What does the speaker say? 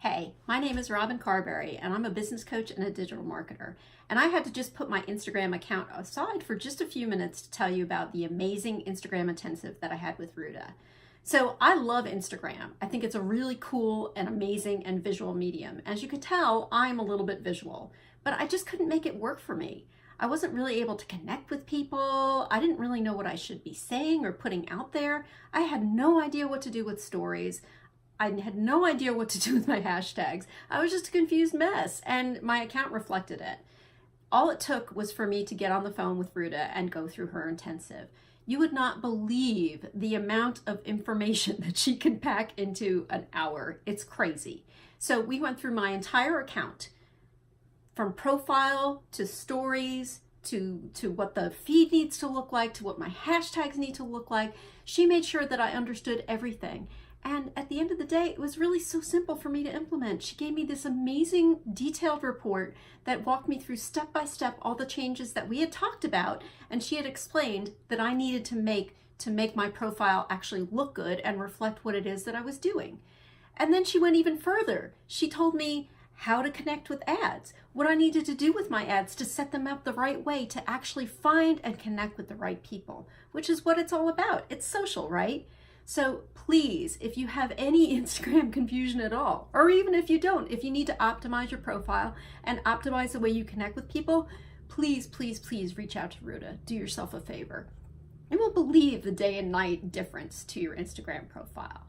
Hey, my name is Robin Carberry, and I'm a business coach and a digital marketer. And I had to just put my Instagram account aside for just a few minutes to tell you about the amazing Instagram intensive that I had with Roota. So I love Instagram. I think it's a really cool and amazing and visual medium. As you could tell, I'm a little bit visual, but I just couldn't make it work for me. I wasn't really able to connect with people. I didn't really know what I should be saying or putting out there. I had no idea what to do with stories. I had no idea what to do with my hashtags. I was just a confused mess, and my account reflected it. All it took was for me to get on the phone with Roota and go through her intensive. You would not believe the amount of information that she can pack into an hour. It's crazy. So we went through my entire account, from profile to stories, to what the feed needs to look like, to what my hashtags need to look like. She made sure that I understood everything. And at the end of the day, it was really so simple for me to implement. She gave me this amazing detailed report that walked me through step by step all the changes that we had talked about. And she had explained that I needed to make my profile actually look good and reflect what it is that I was doing. And then she went even further. She told me how to connect with ads, what I needed to do with my ads to set them up the right way to actually find and connect with the right people, which is what it's all about. It's social, right? So please, if you have any Instagram confusion at all, or even if you don't, if you need to optimize your profile and optimize the way you connect with people, please, please, please reach out to Roota. Do yourself a favor. You won't believe the day and night difference to your Instagram profile.